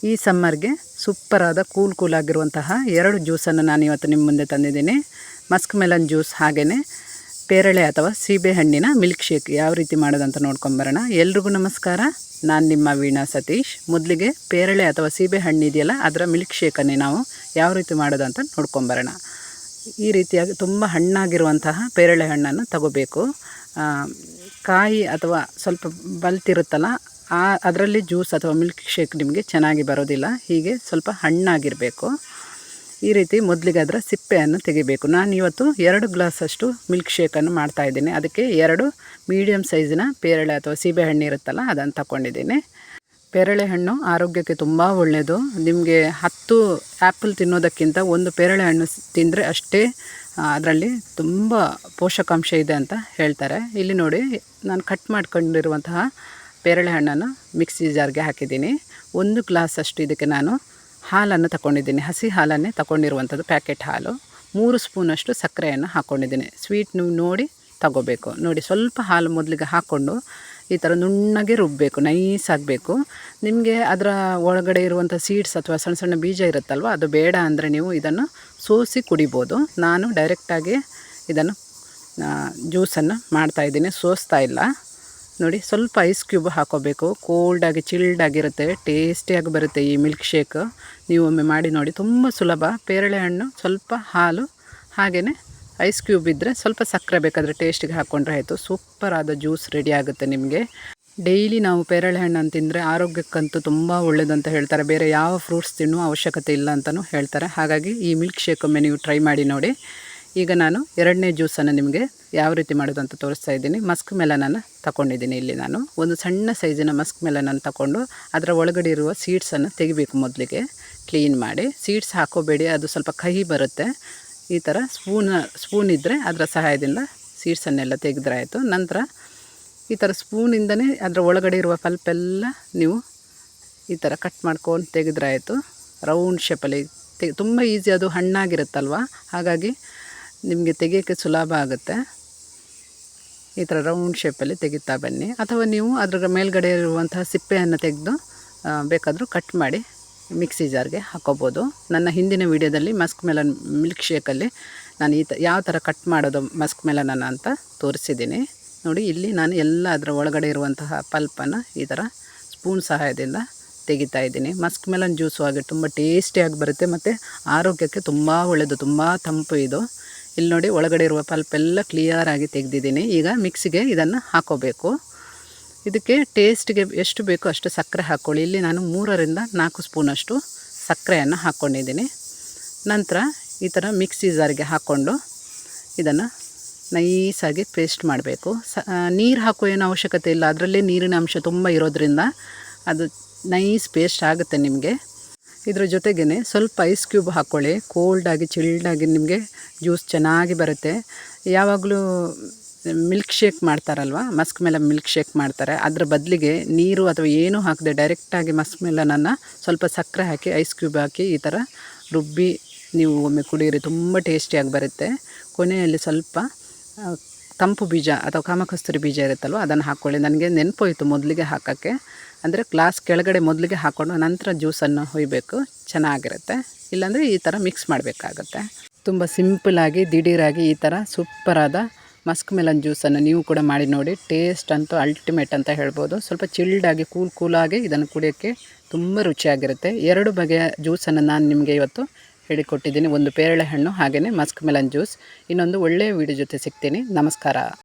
ಈ ಸಮ್ಮರ್ಗೆ ಸೂಪರಾದ ಕೂಲ್ ಆಗಿರುವಂತಹ 2 ಜ್ಯೂಸನ್ನು ನಾನು ಇವತ್ತು ನಿಮ್ಮ ಮುಂದೆ ತಂದಿದ್ದೀನಿ. ಮಸ್ಕ್ ಮೆಲನ್ ಜ್ಯೂಸ್ ಹಾಗೆಯೇ ಪೇರಳೆ ಅಥವಾ ಸೀಬೆ ಹಣ್ಣಿನ ಮಿಲ್ಕ್ ಶೇಕ್ ಯಾವ ರೀತಿ ಮಾಡೋದಂತ ನೋಡ್ಕೊಂಬರೋಣ. ಎಲ್ರಿಗೂ ನಮಸ್ಕಾರ, ನಾನು ನಿಮ್ಮ ವೀಣಾ ಸತೀಶ್. ಮೊದಲಿಗೆ ಪೇರಳೆ ಅಥವಾ ಸೀಬೆ ಹಣ್ಣು ಇದೆಯಲ್ಲ, ಅದರ ಮಿಲ್ಕ್ ಶೇಕನ್ನೇ ನಾವು ಯಾವ ರೀತಿ ಮಾಡೋದಂತ ನೋಡ್ಕೊಂಬರೋಣ. ಈ ರೀತಿಯಾಗಿ ತುಂಬ ಹಣ್ಣಾಗಿರುವಂತಹ ಪೇರಳೆ ಹಣ್ಣನ್ನು ತಗೋಬೇಕು. ಕಾಯಿ ಅಥವಾ ಸ್ವಲ್ಪ ಬಲ್ತಿರುತ್ತಲ್ಲ, ಅದರಲ್ಲಿ ಜ್ಯೂಸ್ ಅಥವಾ ಮಿಲ್ಕ್ ಶೇಕ್ ನಿಮಗೆ ಚೆನ್ನಾಗಿ ಬರೋದಿಲ್ಲ. ಹೀಗೆ ಸ್ವಲ್ಪ ಹಣ್ಣಾಗಿರಬೇಕು. ಈ ರೀತಿ ಮೊದಲಿಗೆ ಅದರ ಸಿಪ್ಪೆಯನ್ನು ತೆಗಿಬೇಕು. ನಾನು ಇವತ್ತು 2 ಗ್ಲಾಸಷ್ಟು ಮಿಲ್ಕ್ ಶೇಕನ್ನು ಮಾಡ್ತಾಯಿದ್ದೀನಿ. ಅದಕ್ಕೆ 2 ಮೀಡಿಯಮ್ ಸೈಜಿನ ಪೇರಳೆ ಅಥವಾ ಸೀಬೆ ಹಣ್ಣು ಇರುತ್ತಲ್ಲ, ಅದನ್ನು ತಗೊಂಡಿದ್ದೀನಿ. ಪೇರಳೆ ಹಣ್ಣು ಆರೋಗ್ಯಕ್ಕೆ ತುಂಬ ಒಳ್ಳೆಯದು. ನಿಮಗೆ 10 ಆ್ಯಪಲ್ ತಿನ್ನೋದಕ್ಕಿಂತ 1 ಪೇರಳೆ ಹಣ್ಣು ತಿಂದರೆ ಅಷ್ಟೇ ಅದರಲ್ಲಿ ತುಂಬ ಪೋಷಕಾಂಶ ಇದೆ ಅಂತ ಹೇಳ್ತಾರೆ. ಇಲ್ಲಿ ನೋಡಿ, ನಾನು ಕಟ್ ಮಾಡ್ಕೊಂಡಿರುವಂತಹ ಪೇರಳೆ ಹಣ್ಣನ್ನು ಮಿಕ್ಸಿ ಜಾರ್ಗೆ ಹಾಕಿದ್ದೀನಿ. 1 ಗ್ಲಾಸಷ್ಟು ಇದಕ್ಕೆ ನಾನು ಹಾಲನ್ನು ತಗೊಂಡಿದ್ದೀನಿ. ಹಸಿ ಹಾಲನ್ನೇ ತಗೊಂಡಿರುವಂಥದ್ದು, ಪ್ಯಾಕೆಟ್ ಹಾಲು. 3 ಸ್ಪೂನಷ್ಟು ಸಕ್ಕರೆಯನ್ನು ಹಾಕ್ಕೊಂಡಿದ್ದೀನಿ. ಸ್ವೀಟ್ ನೀವು ನೋಡಿ ತಗೋಬೇಕು. ನೋಡಿ, ಸ್ವಲ್ಪ ಹಾಲು ಮೊದಲಿಗೆ ಹಾಕ್ಕೊಂಡು ಈ ಥರ ನುಣ್ಣಗೆ ರುಬ್ಬಬೇಕು, ನೈಸ್ ಆಗಬೇಕು. ನಿಮಗೆ ಅದರ ಒಳಗಡೆ ಇರುವಂಥ ಸೀಡ್ಸ್ ಅಥವಾ ಸಣ್ಣ ಸಣ್ಣ ಬೀಜ ಇರುತ್ತಲ್ವ, ಅದು ಬೇಡ ಅಂದರೆ ನೀವು ಇದನ್ನು ಸೋಸಿ ಕುಡಿಬೋದು. ನಾನು ಡೈರೆಕ್ಟಾಗಿ ಇದನ್ನು ಜ್ಯೂಸನ್ನು ಮಾಡ್ತಾಯಿದ್ದೀನಿ, ಸೋಸ್ತಾ ಇಲ್ಲ. ನೋಡಿ, ಸ್ವಲ್ಪ ಐಸ್ ಕ್ಯೂಬ್ ಹಾಕೋಬೇಕು. ಕೋಲ್ಡಾಗಿ ಚಿಲ್ಡಾಗಿರುತ್ತೆ, ಟೇಸ್ಟಿಯಾಗಿ ಬರುತ್ತೆ ಈ ಮಿಲ್ಕ್ ಶೇಕ್. ನೀವು ಒಮ್ಮೆ ಮಾಡಿ ನೋಡಿ, ತುಂಬ ಸುಲಭ. ಪೇರಳೆ ಹಣ್ಣು, ಸ್ವಲ್ಪ ಹಾಲು, ಹಾಗೆಯೇ ಐಸ್ ಕ್ಯೂಬ್ ಇದ್ದರೆ ಸ್ವಲ್ಪ ಸಕ್ಕರೆ ಬೇಕಾದರೆ ಟೇಸ್ಟಿಗೆ ಹಾಕ್ಕೊಂಡ್ರೆ ಆಯಿತು. ಸೂಪರಾದ ಜ್ಯೂಸ್ ರೆಡಿ ಆಗುತ್ತೆ ನಿಮಗೆ. ಡೈಲಿ ನಾವು ಪೇರಳೆ ಹಣ್ಣನ್ನು ತಿಂದರೆ ಆರೋಗ್ಯಕ್ಕಂತೂ ತುಂಬ ಒಳ್ಳೆಯದಂತ ಹೇಳ್ತಾರೆ. ಬೇರೆ ಯಾವ ಫ್ರೂಟ್ಸ್ ತಿನ್ನೋ ಅವಶ್ಯಕತೆ ಇಲ್ಲ ಅಂತಲೂ ಹೇಳ್ತಾರೆ. ಹಾಗಾಗಿ ಈ ಮಿಲ್ಕ್ ಶೇಕ್ ಒಮ್ಮೆ ನೀವು ಟ್ರೈ ಮಾಡಿ ನೋಡಿ. ಈಗ ನಾನು 2ನೇ ಜ್ಯೂಸನ್ನು ನಿಮಗೆ ಯಾವ ರೀತಿ ಮಾಡೋದು ಅಂತ ತೋರಿಸ್ತಾ ಇದ್ದೀನಿ. ಮಸ್ಕ್ ಮೆಲನನ್ನು ತಗೊಂಡಿದ್ದೀನಿ. ಇಲ್ಲಿ ನಾನು ಒಂದು ಸಣ್ಣ ಸೈಜಿನ ಮಸ್ಕ್ ಮೆಲನನ್ನು ತಗೊಂಡು ಅದರ ಒಳಗಡೆ ಇರುವ ಸೀಡ್ಸನ್ನು ತೆಗಿಬೇಕು. ಮೊದಲಿಗೆ ಕ್ಲೀನ್ ಮಾಡಿ, ಸೀಡ್ಸ್ ಹಾಕೋಬೇಡಿ, ಅದು ಸ್ವಲ್ಪ ಕಹಿ ಬರುತ್ತೆ. ಈ ಥರ ಸ್ಪೂನ್ ಇದ್ದರೆ ಅದರ ಸಹಾಯದಿಂದ ಸೀಡ್ಸನ್ನೆಲ್ಲ ತೆಗೆದ್ರೆ ಆಯಿತು. ನಂತರ ಈ ಥರ ಸ್ಪೂನಿಂದನೇ ಅದರ ಒಳಗಡೆ ಇರುವ ಪಲ್ಪೆಲ್ಲ ನೀವು ಈ ಥರ ಕಟ್ ಮಾಡ್ಕೊಂಡು ತೆಗೆದ್ರೆ ಆಯಿತು. ರೌಂಡ್ ಶೇಪಲ್ಲಿ ತುಂಬ ಈಸಿ, ಅದು ಹಣ್ಣಾಗಿರುತ್ತಲ್ವ, ಹಾಗಾಗಿ ನಿಮಗೆ ತೆಗಿಯೋಕ್ಕೆ ಸುಲಭ ಆಗುತ್ತೆ. ಈ ಥರ ರೌಂಡ್ ಶೇಪಲ್ಲಿ ತೆಗಿತಾ ಬನ್ನಿ. ಅಥವಾ ನೀವು ಅದರ ಮೇಲ್ಗಡೆ ಇರುವಂತಹ ಸಿಪ್ಪೆಯನ್ನು ತೆಗೆದು ಬೇಕಾದರೂ ಕಟ್ ಮಾಡಿ ಮಿಕ್ಸಿ ಜಾರ್ಗೆ ಹಾಕೋಬೋದು. ನನ್ನ ಹಿಂದಿನ ವೀಡಿಯೋದಲ್ಲಿ ಮಸ್ಕ್ ಮೆಲನ್ ಮಿಲ್ಕ್ ಶೇಕಲ್ಲಿ ನಾನು ಯಾವ ಥರ ಕಟ್ ಮಾಡೋದು ಮಸ್ಕ್ ಮೆಲನನ್ನು ಅಂತ ತೋರಿಸಿದ್ದೀನಿ. ನೋಡಿ, ಇಲ್ಲಿ ನಾನು ಎಲ್ಲ ಅದರ ಒಳಗಡೆ ಇರುವಂತಹ ಪಲ್ಪನ್ನು ಈ ಥರ ಸ್ಪೂನ್ ಸಹಾಯದಿಂದ ತೆಗಿತಾ ಇದ್ದೀನಿ. ಮಸ್ಕ್ ಮೆಲನ್ ಜ್ಯೂಸು ಹಾಗೆ ತುಂಬ ಟೇಸ್ಟಿಯಾಗಿ ಬರುತ್ತೆ ಮತ್ತು ಆರೋಗ್ಯಕ್ಕೆ ತುಂಬ ಒಳ್ಳೆಯದು, ತುಂಬ ತಂಪು ಇದು. ಇಲ್ಲಿ ನೋಡಿ, ಒಳಗಡೆ ಇರುವ ಪಲ್ಪೆಲ್ಲ ಕ್ಲಿಯರಾಗಿ ತೆಗೆದಿದ್ದೀನಿ. ಈಗ ಮಿಕ್ಸಿಗೆ ಇದನ್ನು ಹಾಕೋಬೇಕು. ಇದಕ್ಕೆ ಟೇಸ್ಟಿಗೆ ಎಷ್ಟು ಬೇಕೋ ಅಷ್ಟು ಸಕ್ಕರೆ ಹಾಕ್ಕೊಳ್ಳಿ. ಇಲ್ಲಿ ನಾನು 3ರಿಂದ 4 ಸ್ಪೂನಷ್ಟು ಸಕ್ಕರೆಯನ್ನು ಹಾಕ್ಕೊಂಡಿದ್ದೀನಿ. ನಂತರ ಈ ಥರ ಮಿಕ್ಸಿ ಜಾರಿಗೆ ಹಾಕ್ಕೊಂಡು ಇದನ್ನು ನೈಸಾಗಿ ಪೇಸ್ಟ್ ಮಾಡಬೇಕು. ನೀರು ಹಾಕೋ ಏನೋ ಅವಶ್ಯಕತೆ ಇಲ್ಲ, ಅದರಲ್ಲೇ ನೀರಿನ ಅಂಶ ತುಂಬ ಇರೋದ್ರಿಂದ ಅದು ನೈಸ್ ಪೇಸ್ಟ್ ಆಗುತ್ತೆ ನಿಮಗೆ. ಇದ್ರ ಜೊತೆಗೇ ಸ್ವಲ್ಪ ಐಸ್ ಕ್ಯೂಬ್ ಹಾಕ್ಕೊಳ್ಳಿ. ಕೋಲ್ಡಾಗಿ ಚಿಲ್ಡಾಗಿ ನಿಮಗೆ ಜ್ಯೂಸ್ ಚೆನ್ನಾಗಿ ಬರುತ್ತೆ. ಯಾವಾಗಲೂ ಮಿಲ್ಕ್ ಶೇಕ್ ಮಾಡ್ತಾರಲ್ವ, ಮಸ್ಕ್ ಮೆಲನ್ ಮಿಲ್ಕ್ ಶೇಕ್ ಮಾಡ್ತಾರೆ, ಅದರ ಬದಲಿಗೆ ನೀರು ಅಥವಾ ಏನೂ ಹಾಕದೆ ಡೈರೆಕ್ಟಾಗಿ ಮಸ್ಕ್ ಮೆಲನನ್ನು ಸ್ವಲ್ಪ ಸಕ್ಕರೆ ಹಾಕಿ ಐಸ್ ಕ್ಯೂಬ್ ಹಾಕಿ ಈ ಥರ ರುಬ್ಬಿ ನೀವು ಒಮ್ಮೆ ಕುಡಿಯಿರಿ, ತುಂಬ ಟೇಸ್ಟಿಯಾಗಿ ಬರುತ್ತೆ. ಕೊನೆಯಲ್ಲಿ ಸ್ವಲ್ಪ ತಂಪು ಬೀಜ ಅಥವಾ ಕಾಮಕಸ್ತೂರಿ ಬೀಜ ಇರುತ್ತಲ್ವ, ಅದನ್ನು ಹಾಕ್ಕೊಳ್ಳಿ. ನನಗೆ ನೆನಪೋಯಿತು ಮೊದಲಿಗೆ ಹಾಕೋಕ್ಕೆ, ಅಂದರೆ ಗ್ಲಾಸ್ ಕೆಳಗಡೆ ಮೊದಲಿಗೆ ಹಾಕ್ಕೊಂಡು ನಂತರ ಜ್ಯೂಸನ್ನು ಹೊಯ್ಬೇಕು, ಚೆನ್ನಾಗಿರುತ್ತೆ. ಇಲ್ಲಾಂದರೆ ಈ ಥರ ಮಿಕ್ಸ್ ಮಾಡಬೇಕಾಗತ್ತೆ. ತುಂಬ ಸಿಂಪಲಾಗಿ ದಿಢೀರಾಗಿ ಈ ಥರ ಸೂಪರಾದ ಮಸ್ಕ್ ಮೆಲನ್ ಜ್ಯೂಸನ್ನು ನೀವು ಕೂಡ ಮಾಡಿ ನೋಡಿ. ಟೇಸ್ಟ್ ಅಂತೂ ಅಲ್ಟಿಮೇಟ್ ಅಂತ ಹೇಳ್ಬೋದು. ಸ್ವಲ್ಪ ಚಿಲ್ಡಾಗಿ ಕೂಲಾಗಿ ಇದನ್ನು ಕುಡಿಯೋಕ್ಕೆ ತುಂಬ ರುಚಿಯಾಗಿರುತ್ತೆ. 2 ಬಗೆಯ ಜ್ಯೂಸನ್ನು ನಾನು ನಿಮಗೆ ಇವತ್ತು ಹೇಳಿಕೊಟ್ಟಿದ್ದೀನಿ. ಒಂದು ಪೇರಳೆ ಹಣ್ಣು, ಹಾಗೆಯೇ ಮಸ್ಕ್ ಮೆಲನ್ ಜ್ಯೂಸ್. ಇನ್ನೊಂದು ಒಳ್ಳೆಯ ವೀಡಿಯೋ ಜೊತೆ ಸಿಗ್ತೀನಿ. ನಮಸ್ಕಾರ.